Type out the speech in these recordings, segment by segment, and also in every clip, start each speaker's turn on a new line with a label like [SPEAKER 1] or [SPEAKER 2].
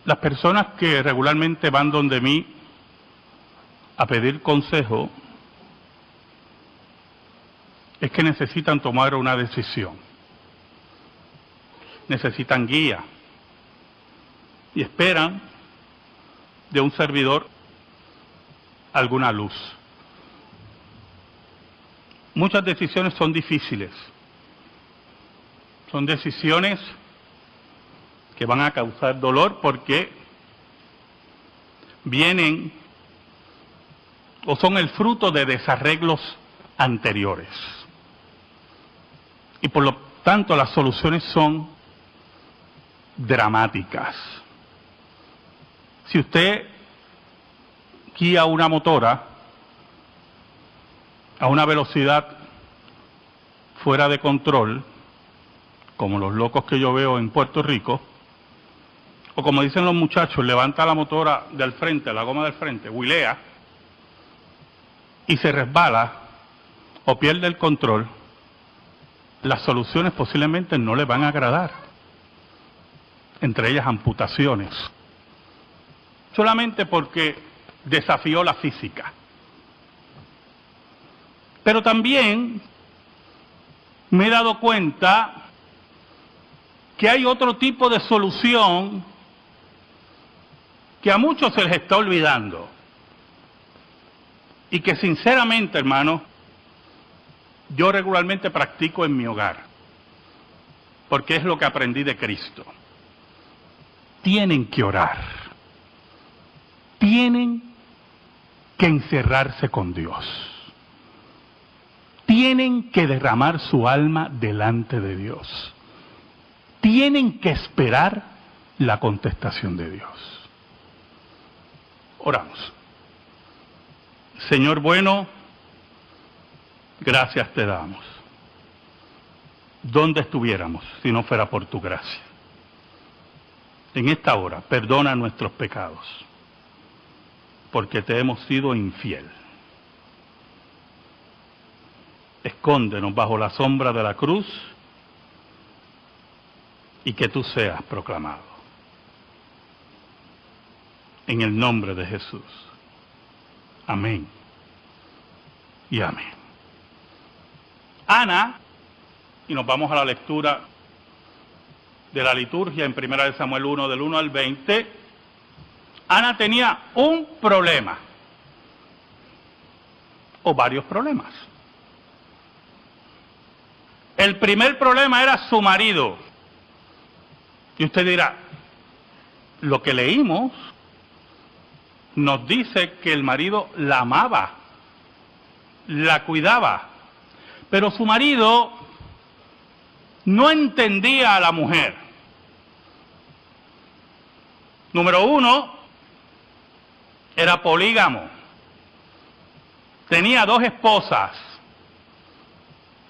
[SPEAKER 1] Las personas que regularmente van donde mí a pedir consejo es que necesitan tomar una decisión, necesitan guía y esperan de un servidor alguna luz. Muchas decisiones son difíciles, son decisiones que van a causar dolor porque vienen o son el fruto de desarreglos anteriores. Y por lo tanto las soluciones son dramáticas. Si usted guía una motora a una velocidad fuera de control, como los locos que yo veo en Puerto Rico, o como dicen los muchachos, levanta la motora del frente, la goma del frente, huilea, y se resbala o pierde el control, las soluciones posiblemente no le van a agradar, entre ellas amputaciones, solamente porque desafió la física. Pero también me he dado cuenta que hay otro tipo de solución que a muchos se les está olvidando y que sinceramente, hermano, yo regularmente practico en mi hogar, porque es lo que aprendí de Cristo. Tienen que orar, tienen que encerrarse con Dios, tienen que derramar su alma delante de Dios, tienen que esperar la contestación de Dios. Oramos. Señor bueno, gracias te damos. ¿Dónde estuviéramos si no fuera por tu gracia? En esta hora, perdona nuestros pecados, porque te hemos sido infiel. Escóndenos bajo la sombra de la cruz y que tú seas proclamado. En el nombre de Jesús. Amén y amén. Ana, y nos vamos a la lectura de la liturgia en 1 Samuel 1, del 1 al 20. Ana tenía un problema, o varios problemas. El primer problema era su marido. Y usted dirá, lo que leímos nos dice que el marido la amaba, la cuidaba, pero su marido no entendía a la mujer. Número uno, era polígamo, tenía 2 esposas,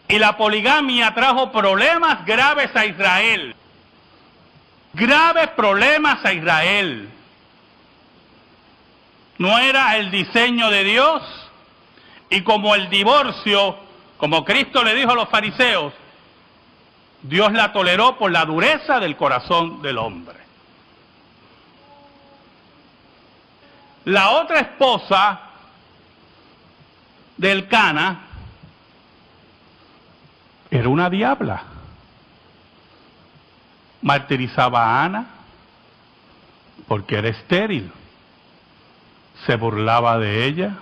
[SPEAKER 1] y la poligamia trajo problemas graves a Israel, graves problemas a Israel. No era el diseño de Dios, y como el divorcio, como Cristo le dijo a los fariseos, Dios la toleró por la dureza del corazón del hombre. La otra esposa del Elcana era una diabla. Martirizaba a Ana porque era estéril. Se burlaba de ella,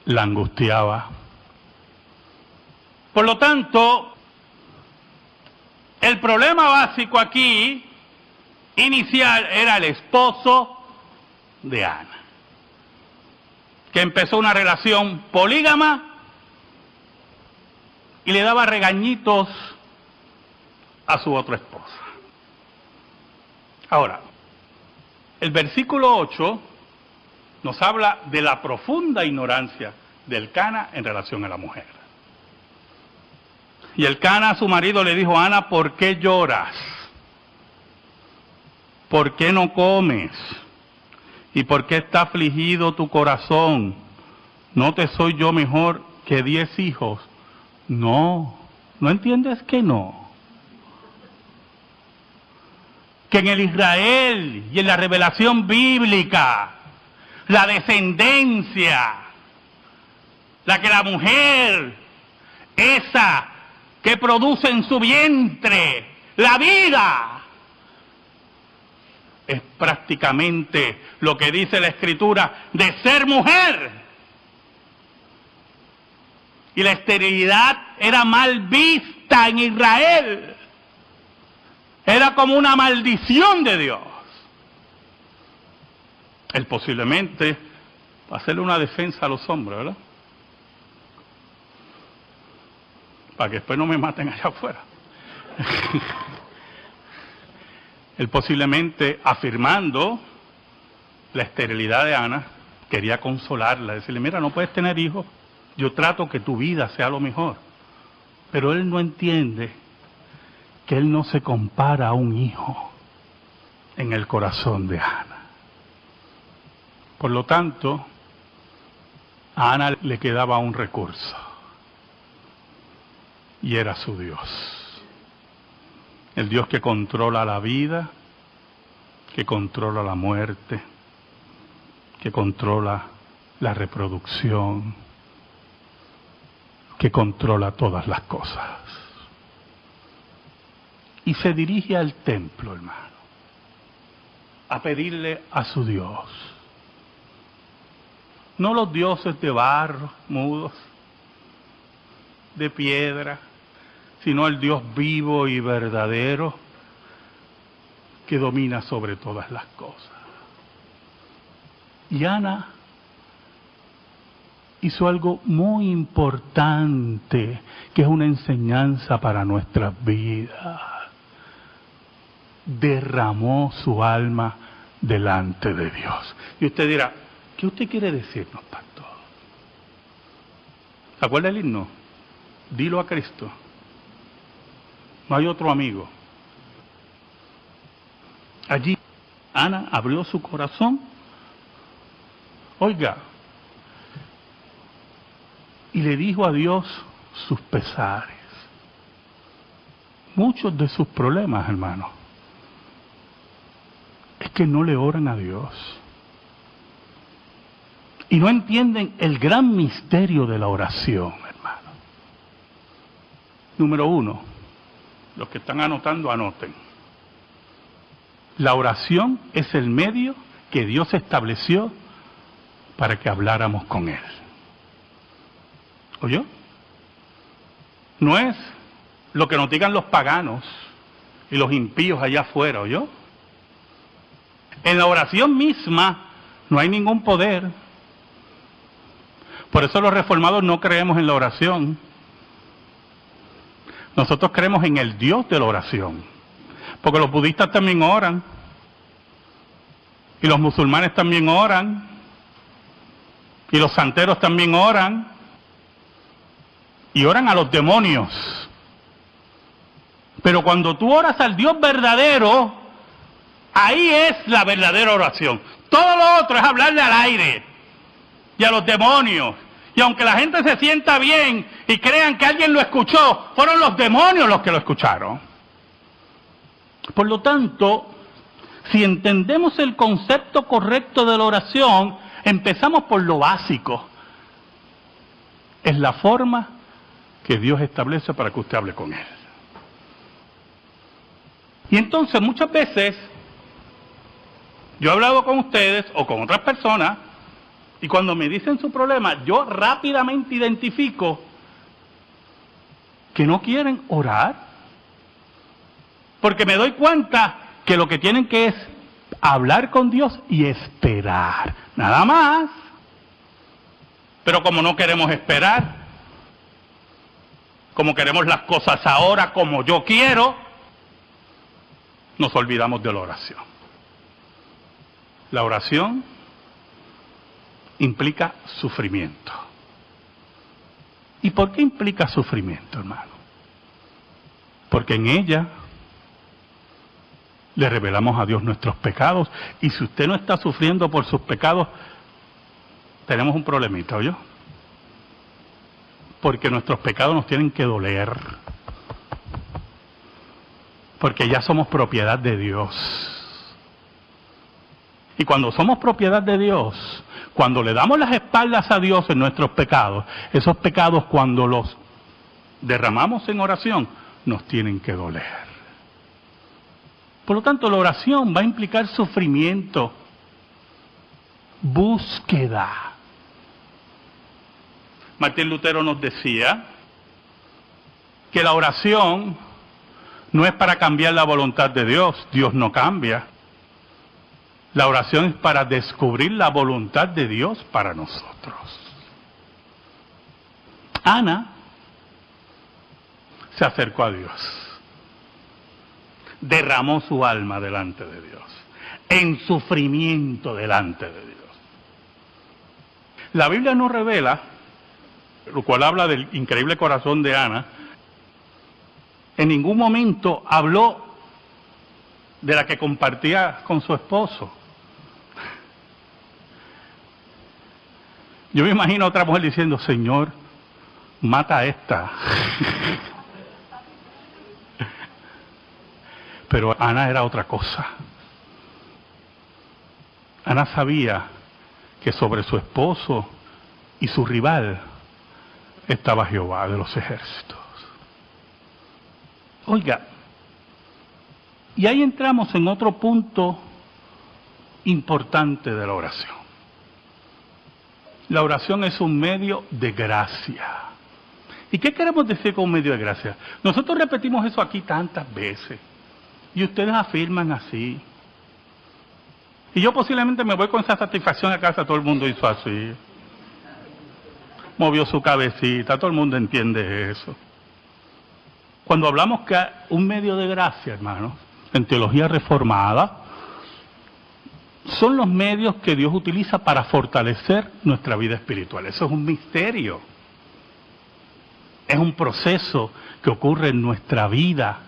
[SPEAKER 1] la angustiaba. Por lo tanto, el problema básico aquí, inicial, era el esposo de Ana, que empezó una relación polígama y le daba regañitos a su otra esposa. Ahora, el versículo 8 nos habla de la profunda ignorancia de Elcana en relación a la mujer. Y Elcana a su marido le dijo, Ana, ¿por qué lloras? ¿Por qué no comes? ¿Y por qué está afligido tu corazón? ¿No te soy yo mejor que 10 hijos? No, ¿no entiendes que no? que en el Israel y en la revelación bíblica, la descendencia, la que la mujer, esa que produce en su vientre la vida, es prácticamente lo que dice la Escritura de ser mujer. Y la esterilidad era mal vista en Israel. Era como una maldición de Dios. Él posiblemente va a hacerle una defensa a los hombres, ¿verdad? Para que después no me maten allá afuera. Él posiblemente, afirmando la esterilidad de Ana, quería consolarla, decirle, mira, no puedes tener hijos, yo trato que tu vida sea lo mejor. Pero él no entiende que él no se compara a un hijo en el corazón de Ana. Por lo tanto, a Ana le quedaba un recurso, y era su Dios. El Dios que controla la vida, que controla la muerte, que controla la reproducción, que controla todas las cosas. Y se dirige al templo, hermano, a pedirle a su Dios. No los dioses de barro, mudos, de piedra, sino el Dios vivo y verdadero que domina sobre todas las cosas. Y Ana hizo algo muy importante, que es una enseñanza para nuestras vidas. Derramó su alma delante de Dios. Y usted dirá, ¿qué usted quiere decirnos, pastor? ¿Se acuerda el himno? Dilo a Cristo. No hay otro amigo. Allí Ana abrió su corazón, oiga, y le dijo a Dios sus pesares, muchos de sus problemas, hermano, es que no le oran a Dios y no entienden el gran misterio de la oración, hermano. Número 1, los que están anotando, anoten. La oración es el medio que Dios estableció para que habláramos con Él. ¿Oyó? No es lo que nos digan los paganos y los impíos allá afuera, ¿oyó? En la oración misma no hay ningún poder. Por eso los reformados no creemos en la oración. Nosotros creemos en el Dios de la oración. Porque los budistas también oran. Y los musulmanes también oran. Y los santeros también oran. Y oran a los demonios. Pero cuando tú oras al Dios verdadero, ahí es la verdadera oración. Todo lo otro es hablarle al aire y a los demonios. Y aunque la gente se sienta bien y crean que alguien lo escuchó, fueron los demonios los que lo escucharon. Por lo tanto, si entendemos el concepto correcto de la oración, empezamos por lo básico. Es la forma que Dios establece para que usted hable con Él. Y entonces muchas veces yo he hablado con ustedes o con otras personas y cuando me dicen su problema, yo rápidamente identifico que no quieren orar, porque me doy cuenta que lo que tienen que es hablar con Dios y esperar, nada más. Pero como no queremos esperar, como queremos las cosas ahora como yo quiero, nos olvidamos de la oración. La oración implica sufrimiento. ¿Y por qué implica sufrimiento, hermano? Porque en ella le revelamos a Dios nuestros pecados, y si usted no está sufriendo por sus pecados, tenemos un problemita, ¿oyó? Porque nuestros pecados nos tienen que doler. Porque ya somos propiedad de Dios. Y cuando somos propiedad de Dios, cuando le damos las espaldas a Dios en nuestros pecados, esos pecados cuando los derramamos en oración, nos tienen que doler. Por lo tanto, la oración va a implicar sufrimiento, búsqueda. Martín Lutero nos decía que la oración no es para cambiar la voluntad de Dios, Dios no cambia. La oración es para descubrir la voluntad de Dios para nosotros. Ana se acercó a Dios, derramó su alma delante de Dios, en sufrimiento delante de Dios. La Biblia nos revela, lo cual habla del increíble corazón de Ana, en ningún momento habló de la que compartía con su esposo. Yo me imagino a otra mujer diciendo, Señor, mata a esta. Pero Ana era otra cosa. Ana sabía que sobre su esposo y su rival estaba Jehová de los ejércitos. Oiga, y ahí entramos en otro punto importante de la oración. La oración es un medio de gracia. ¿Y qué queremos decir con un medio de gracia? Nosotros repetimos eso aquí tantas veces. Y ustedes afirman así. Y yo posiblemente me voy con esa satisfacción a casa, todo el mundo hizo así. Movió su cabecita, todo el mundo entiende eso. Cuando hablamos que un medio de gracia, hermanos, en teología reformada, son los medios que Dios utiliza para fortalecer nuestra vida espiritual. Eso es un misterio. Es un proceso que ocurre en nuestra vida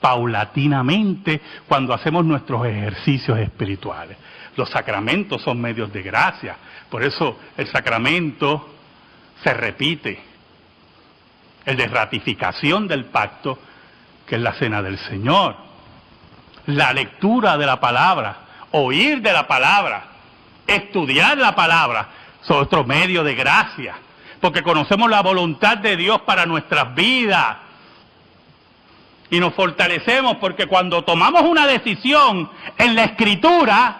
[SPEAKER 1] paulatinamente cuando hacemos nuestros ejercicios espirituales. Los sacramentos son medios de gracia. Por eso el sacramento se repite. El de ratificación del pacto, que es la cena del Señor. La lectura de la palabra, oír de la palabra, estudiar la palabra, son otro medio de gracia. Porque conocemos la voluntad de Dios para nuestras vidas. Y nos fortalecemos porque cuando tomamos una decisión en la Escritura,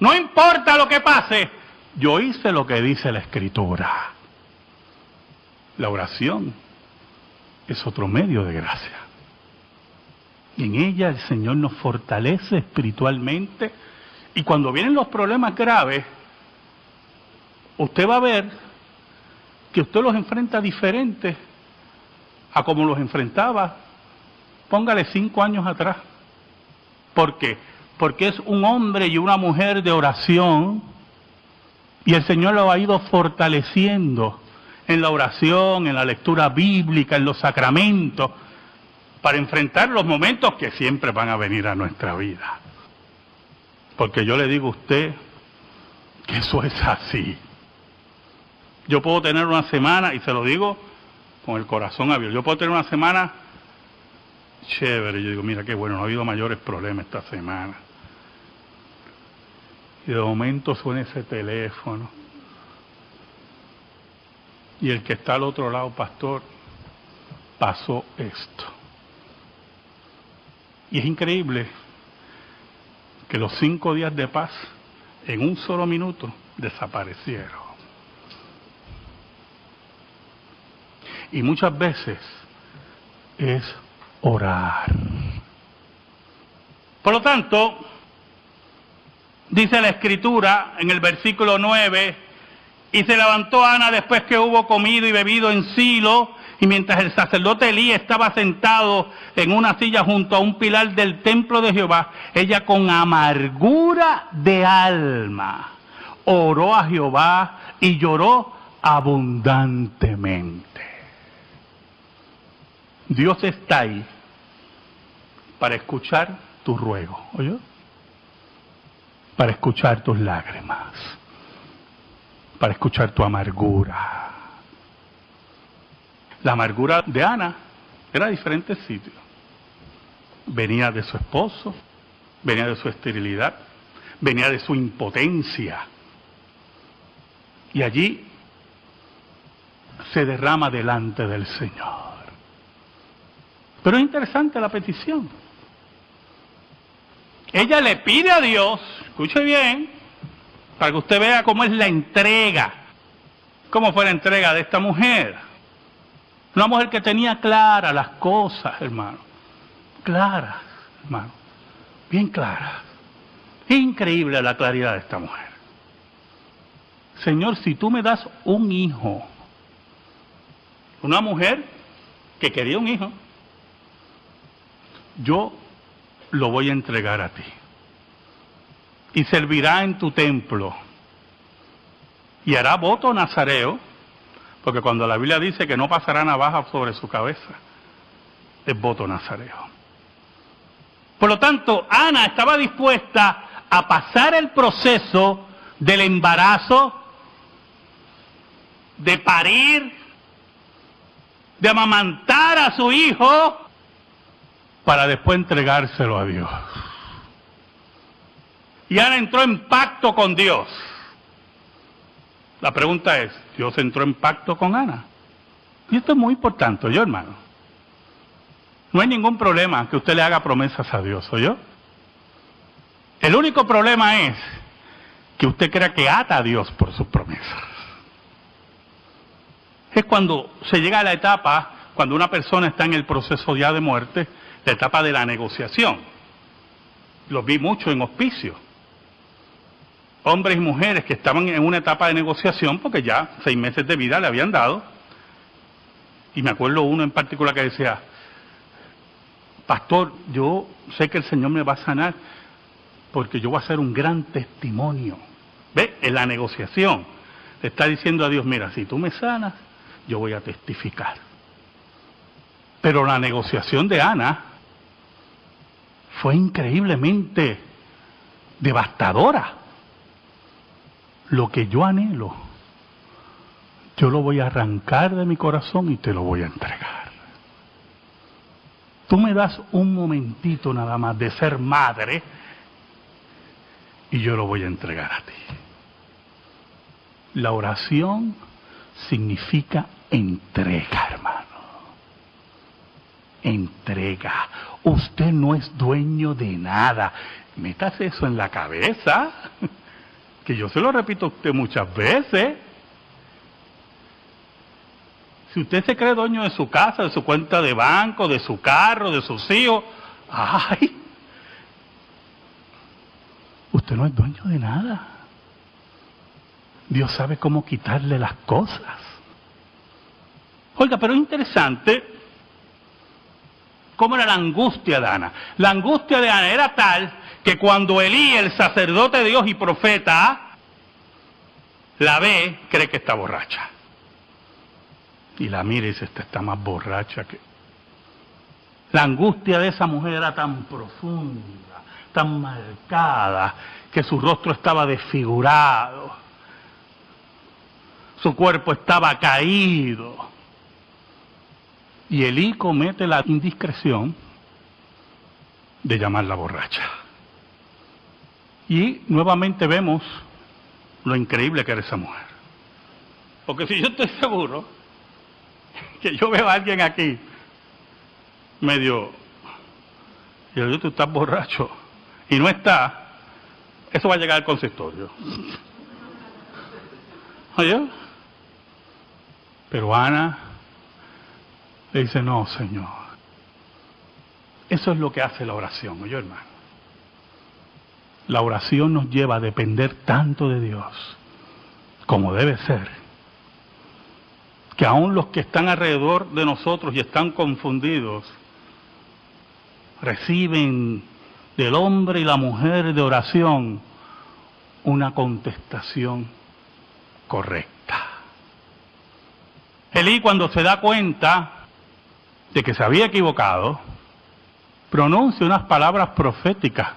[SPEAKER 1] no importa lo que pase, yo hice lo que dice la Escritura. La oración es otro medio de gracia. Y en ella el Señor nos fortalece espiritualmente. Y cuando vienen los problemas graves, usted va a ver que usted los enfrenta diferentes a como los enfrentaba, póngale 5 años atrás. ¿Por qué? Porque es un hombre y una mujer de oración y el Señor lo ha ido fortaleciendo en la oración, en la lectura bíblica, en los sacramentos, para enfrentar los momentos que siempre van a venir a nuestra vida. Porque yo le digo a usted que eso es así. Yo puedo tener una semana, y se lo digo con el corazón abierto, yo puedo tener una semana chévere, yo digo, mira qué bueno, no ha habido mayores problemas esta semana. Y de momento suena ese teléfono. Y el que está al otro lado, pastor, pasó esto. Y es increíble que los 5 días de paz, en un solo minuto, desaparecieron. Y muchas veces es orar. Por lo tanto, dice la Escritura en el versículo 9, y se levantó Ana después que hubo comido y bebido en Silo, y mientras el sacerdote Elí estaba sentado en una silla junto a un pilar del templo de Jehová, ella con amargura de alma oró a Jehová y lloró abundantemente. Dios está ahí para escuchar tu ruego, ¿oyó? Para escuchar tus lágrimas, para escuchar tu amargura. La amargura de Ana era de diferentes sitios. venía de su esposo, venía de su esterilidad, venía de su impotencia. Y allí se derrama delante del Señor. Pero es interesante la petición. Ella le pide a Dios, escuche bien, para que usted vea cómo es la entrega, cómo fue la entrega de esta mujer. Una mujer que tenía claras las cosas, hermano. Claras, hermano. Bien claras. Increíble la claridad de esta mujer. Señor, si tú me das un hijo, una mujer que quería un hijo, yo lo voy a entregar a ti. Y servirá en tu templo. Y hará voto nazareo, porque cuando la Biblia dice que no pasará navaja sobre su cabeza, es voto nazareo. Por lo tanto, Ana estaba dispuesta a pasar el proceso del embarazo, de parir, de amamantar a su hijo, para después entregárselo a Dios. Y Ana entró en pacto con Dios. La pregunta es, ¿Dios entró en pacto con Ana? Y esto es muy importante, ¿oyó, hermano? No hay ningún problema que usted le haga promesas a Dios, ¿oyó? El único problema es que usted crea que ata a Dios por sus promesas. Es cuando se llega a la etapa, cuando una persona está en el proceso ya de muerte, la etapa de la negociación. Los vi mucho en hospicio. Hombres y mujeres que estaban en una etapa de negociación porque ya 6 meses de vida le habían dado. Y me acuerdo uno en particular que decía, pastor, yo sé que el Señor me va a sanar porque yo voy a hacer un gran testimonio. ¿Ve? En la negociación le está diciendo a Dios, mira, si tú me sanas, yo voy a testificar. Pero la negociación de Ana fue increíblemente devastadora. Lo que yo anhelo, yo lo voy a arrancar de mi corazón y te lo voy a entregar. Tú me das un momentito nada más de ser madre y yo lo voy a entregar a ti. La oración significa entrega, hermano. Entrega. Usted no es dueño de nada. Métase eso en la cabeza. Que yo se lo repito a usted muchas veces. Si usted se cree dueño de su casa, de su cuenta de banco, de su carro, de sus hijos, ¡ay! Usted no es dueño de nada. Dios sabe cómo quitarle las cosas. Oiga, pero es interesante cómo era la angustia de Ana. La angustia de Ana era tal que cuando Elí, el sacerdote de Dios y profeta, la ve, cree que está borracha. Y la mira y dice, esta está más borracha que... La angustia de esa mujer era tan profunda, tan marcada, que su rostro estaba desfigurado. Su cuerpo estaba caído. Y Elí comete la indiscreción de llamarla borracha. Y nuevamente vemos lo increíble que era esa mujer. Porque si yo estoy seguro que yo veo a alguien aquí medio, y yo digo, tú estás borracho, y no está, eso va a llegar al consistorio. ¿Oye? Pero Ana le dice, no, Señor. Eso es lo que hace la oración, ¿oye, hermano? La oración nos lleva a depender tanto de Dios, como debe ser, que aún los que están alrededor de nosotros y están confundidos, reciben del hombre y la mujer de oración una contestación correcta. Elí, cuando se da cuenta de que se había equivocado, pronuncia unas palabras proféticas.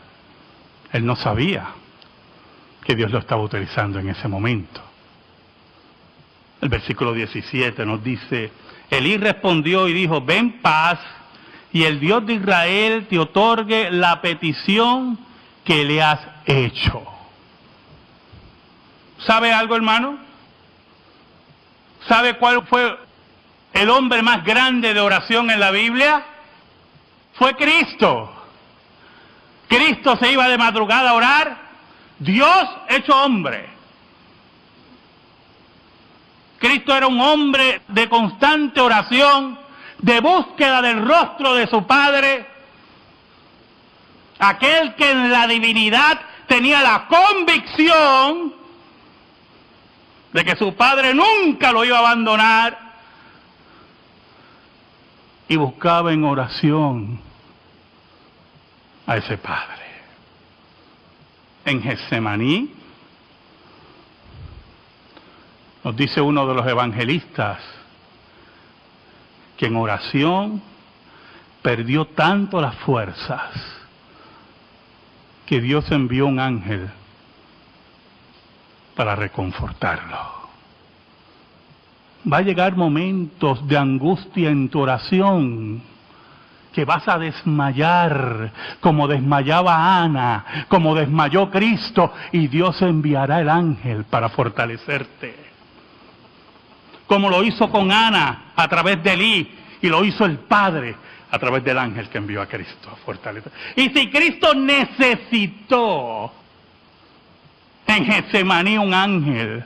[SPEAKER 1] Él no sabía que Dios lo estaba utilizando en ese momento. El versículo 17 nos dice, Elí respondió y dijo, ven paz, y el Dios de Israel te otorgue la petición que le has hecho. ¿Sabe algo, hermano? ¿Sabe cuál fue el hombre más grande de oración en la Biblia? Fue Cristo. Cristo se iba de madrugada a orar, Dios hecho hombre. Cristo era un hombre de constante oración, de búsqueda del rostro de su Padre, aquel que en la divinidad tenía la convicción de que su Padre nunca lo iba a abandonar, y buscaba en oración a ese Padre. En Getsemaní, nos dice uno de los evangelistas, que en oración perdió tanto las fuerzas que Dios envió un ángel para reconfortarlo. Va a llegar momentos de angustia en tu oración, que vas a desmayar, como desmayaba Ana, como desmayó Cristo, y Dios enviará el ángel para fortalecerte. Como lo hizo con Ana a través de Elí, y lo hizo el Padre a través del ángel que envió a Cristo a fortalecer. Y si Cristo necesitó en Getsemaní un ángel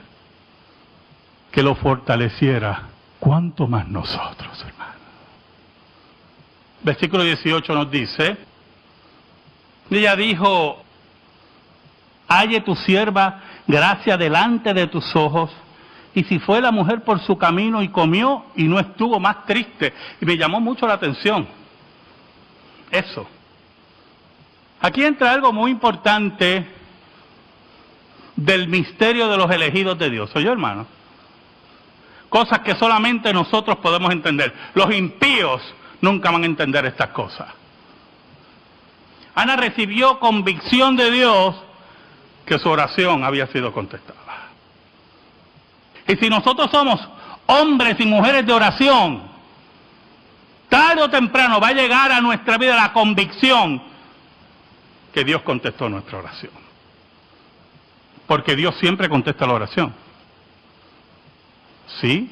[SPEAKER 1] que lo fortaleciera, ¿cuánto más nosotros, hermano? Versículo 18 nos dice, ella dijo, halle tu sierva gracia delante de tus ojos. Y si fue la mujer por su camino y comió y no estuvo más triste. Y me llamó mucho la atención eso. Aquí entra algo muy importante del misterio de los elegidos de Dios. ¿Oyó, hermano? Cosas que solamente nosotros podemos entender. Los impíos nunca van a entender estas cosas. Ana recibió convicción de Dios que su oración había sido contestada. Y si nosotros somos hombres y mujeres de oración, tarde o temprano va a llegar a nuestra vida la convicción que Dios contestó nuestra oración. Porque Dios siempre contesta la oración. ¿Sí?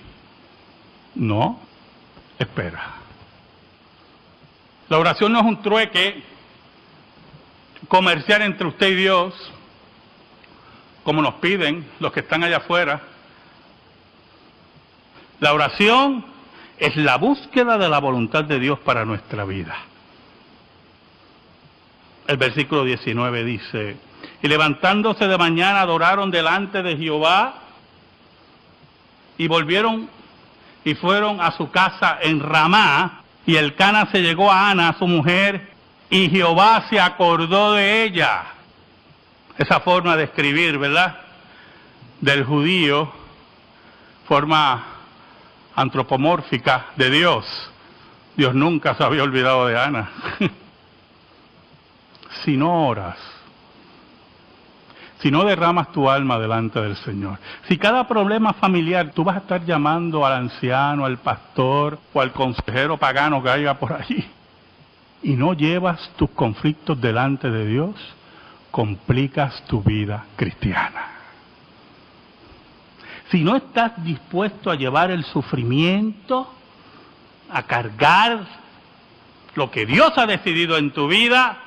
[SPEAKER 1] No. Espera. La oración no es un trueque comercial entre usted y Dios, como nos piden los que están allá afuera. La oración es la búsqueda de la voluntad de Dios para nuestra vida. El versículo 19 dice, y levantándose de mañana adoraron delante de Jehová y volvieron y fueron a su casa en Ramá, y Elcana se llegó a Ana, su mujer, y Jehová se acordó de ella. Esa forma de escribir, ¿verdad?, del judío, forma antropomórfica de Dios. Dios nunca se había olvidado de Ana. Si no oras, si no derramas tu alma delante del Señor, si cada problema familiar tú vas a estar llamando al anciano, al pastor o al consejero pagano que haya por allí, y no llevas tus conflictos delante de Dios, complicas tu vida cristiana. Si no estás dispuesto a llevar el sufrimiento, a cargar lo que Dios ha decidido en tu vida,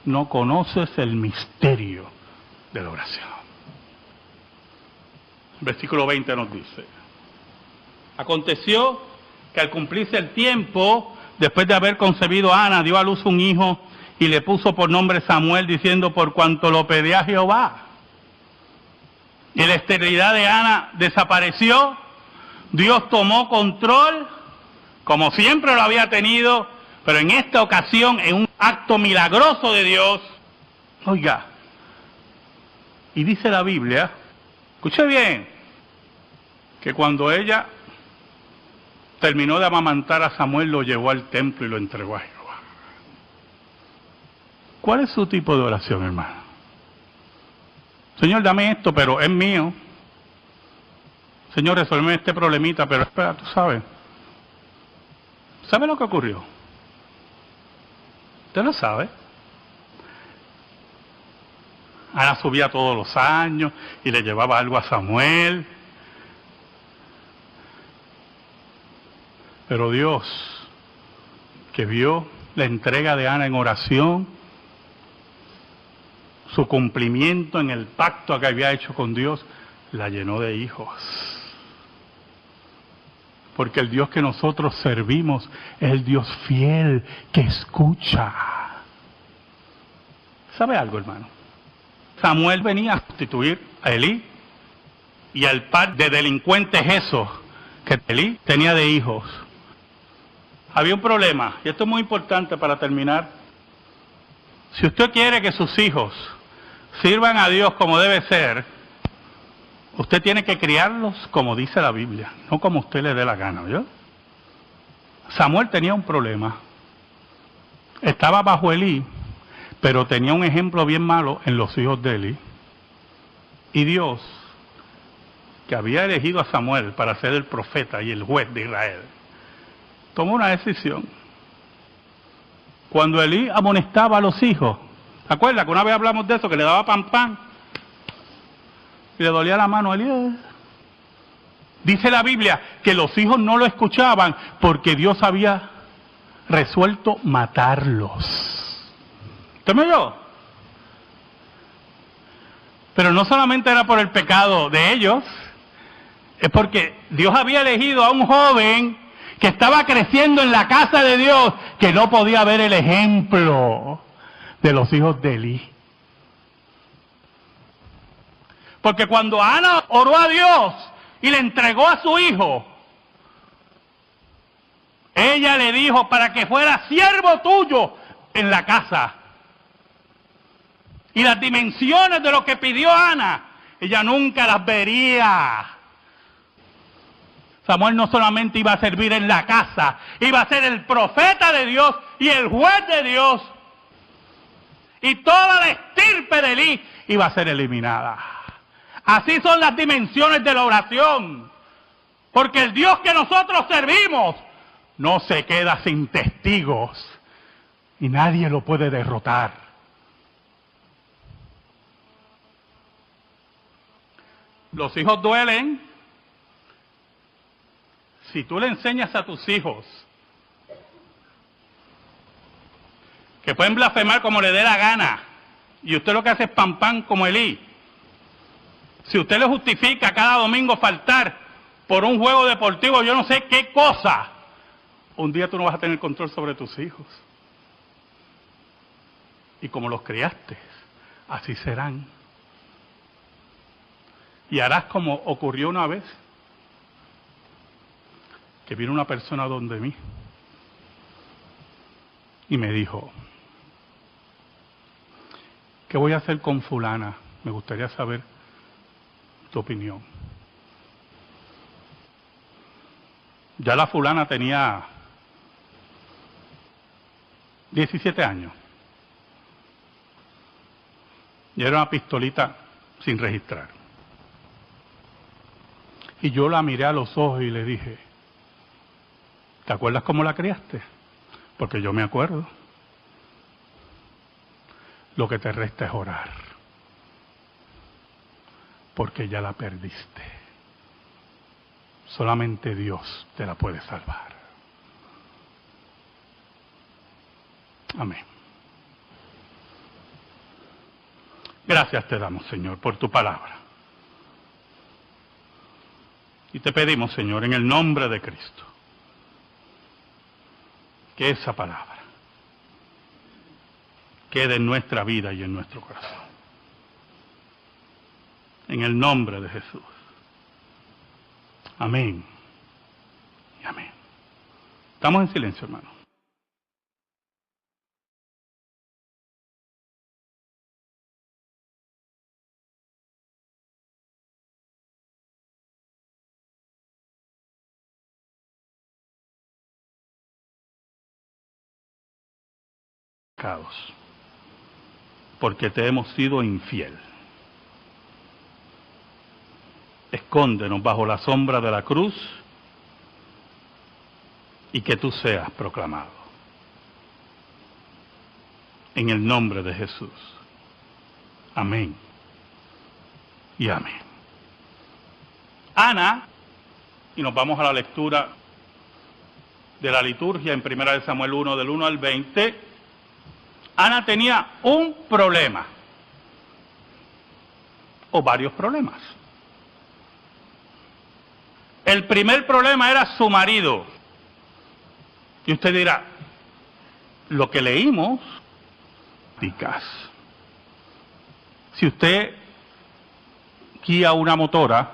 [SPEAKER 1] no conoces el misterio de la oración. Versículo 20 nos dice, aconteció que al cumplirse el tiempo, después de haber concebido Ana, dio a luz un hijo y le puso por nombre Samuel, diciendo, por cuanto lo pedía a Jehová. Y la esterilidad de Ana desapareció. Dios tomó control, como siempre lo había tenido, pero en esta ocasión, en un acto milagroso de Dios. Oiga, y dice la Biblia, escuche bien, que cuando ella terminó de amamantar a Samuel, lo llevó al templo y lo entregó a Jehová. ¿Cuál es su tipo de oración, hermano? Señor, dame esto, pero es mío. Señor, resuélveme este problemita, pero espera, tú sabes. ¿Sabe lo que ocurrió? Usted lo sabe. Ana subía todos los años y le llevaba algo a Samuel. Pero Dios, que vio la entrega de Ana en oración, su cumplimiento en el pacto que había hecho con Dios, la llenó de hijos. Porque el Dios que nosotros servimos es el Dios fiel que escucha. ¿Sabe algo, hermano? Samuel venía a sustituir a Elí y al par de delincuentes esos que Elí tenía de hijos. Había un problema, y esto es muy importante para terminar. Si usted quiere que sus hijos sirvan a Dios como debe ser, usted tiene que criarlos como dice la Biblia, no como usted le dé la gana, ¿oyó? Samuel tenía un problema. Estaba bajo Elí, pero tenía un ejemplo bien malo en los hijos de Elí. Y Dios, que había elegido a Samuel para ser el profeta y el juez de Israel, tomó una decisión. Cuando Elí amonestaba a los hijos, ¿se acuerda que una vez hablamos de eso, que le daba pan y le dolía la mano a Elí? Dice la Biblia que los hijos no lo escuchaban porque Dios había resuelto matarlos. ¿Usted me oyó? Pero no solamente era por el pecado de ellos, es porque Dios había elegido a un joven que estaba creciendo en la casa de Dios, que no podía ver el ejemplo de los hijos de Elí. Porque cuando Ana oró a Dios y le entregó a su hijo, ella le dijo para que fuera siervo tuyo en la casa. Y las dimensiones de lo que pidió Ana, ella nunca las vería. Samuel no solamente iba a servir en la casa, iba a ser el profeta de Dios y el juez de Dios. Y toda la estirpe de Elí iba a ser eliminada. Así son las dimensiones de la oración. Porque el Dios que nosotros servimos no se queda sin testigos. Y nadie lo puede derrotar. Los hijos duelen. Si tú le enseñas a tus hijos que pueden blasfemar como le dé la gana, y usted lo que hace es pan como Elí, si usted le justifica cada domingo faltar por un juego deportivo, yo no sé qué cosa, un día tú no vas a tener control sobre tus hijos. Y como los criaste, así serán. Y harás como ocurrió una vez, que vino una persona donde mí y me dijo, ¿qué voy a hacer con fulana? Me gustaría saber tu opinión. Ya la fulana tenía 17 años. Y era una pistolita sin registrar. Y yo la miré a los ojos y le dije, ¿te acuerdas cómo la criaste? Porque yo me acuerdo. Lo que te resta es orar. Porque ya la perdiste. Solamente Dios te la puede salvar. Amén. Gracias te damos, Señor, por tu palabra. Y te pedimos, Señor, en el nombre de Cristo, que esa palabra quede en nuestra vida y en nuestro corazón. En el nombre de Jesús. Amén. Y amén. Estamos en silencio, hermano. Porque te hemos sido infiel. Escóndenos bajo la sombra de la cruz y que tú seas proclamado. en el nombre de Jesús. Amén y amén. Ana, y nos vamos a la lectura de la liturgia en 1 Samuel 1, del 1 al 20, Ana tenía un problema, o varios problemas. El primer problema era su marido. Y usted dirá, lo que leímos, si usted guía una motora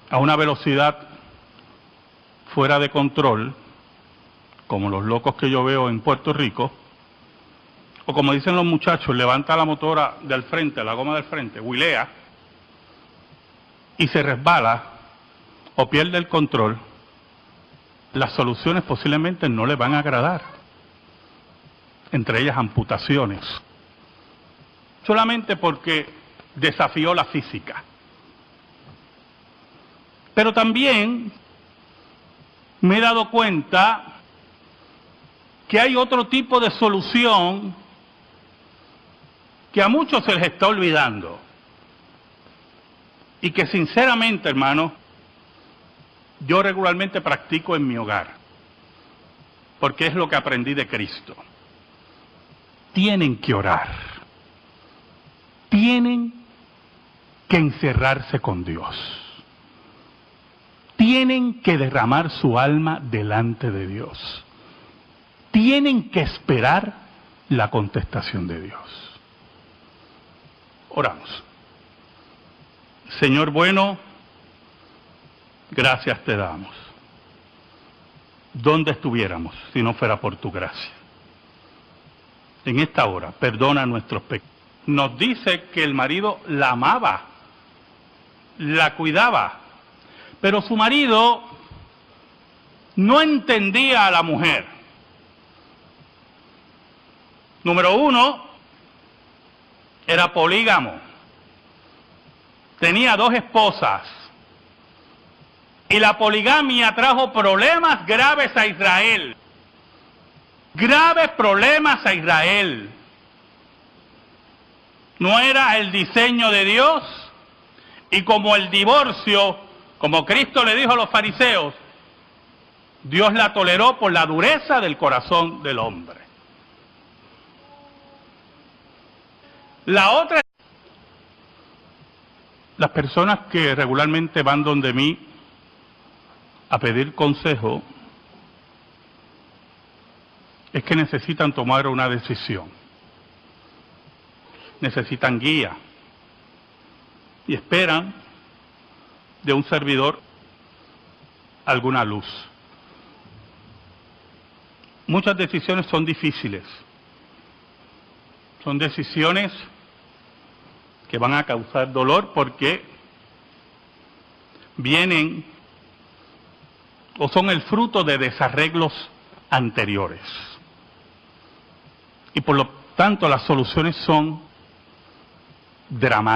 [SPEAKER 1] a una velocidad fuera de control, como los locos que yo veo en Puerto Rico, o como dicen los muchachos, levanta la motora del frente, la goma del frente, huilea, y se resbala o pierde el control, las soluciones posiblemente no le van a agradar, entre ellas amputaciones, solamente porque desafió la física. Pero también me he dado cuenta que hay otro tipo de solución que a muchos se les está olvidando y que sinceramente, hermano, yo regularmente practico en mi hogar, porque es lo que aprendí de Cristo. Tienen que orar, tienen que encerrarse con Dios, tienen que derramar su alma delante de Dios, tienen que esperar la contestación de Dios. Oramos. Señor bueno, gracias te damos. ¿Dónde estuviéramos si no fuera por tu gracia? En esta hora, perdona nuestros pecados. Nos dice que el marido la amaba, la cuidaba, pero su marido no entendía a la mujer. Número uno, era polígamo. Tenía 2 esposas. Y la poligamia trajo problemas graves a Israel. Graves problemas a Israel. No era el diseño de Dios. Y como el divorcio, como Cristo le dijo a los fariseos, Dios la toleró por la dureza del corazón del hombre. La otra, las personas que regularmente van donde mí a pedir consejo, es que necesitan tomar una decisión, necesitan guía y esperan de un servidor alguna luz. Muchas decisiones son difíciles, son decisiones que van a causar dolor porque vienen o son el fruto de desarreglos anteriores. Y por lo tanto las soluciones son dramáticas.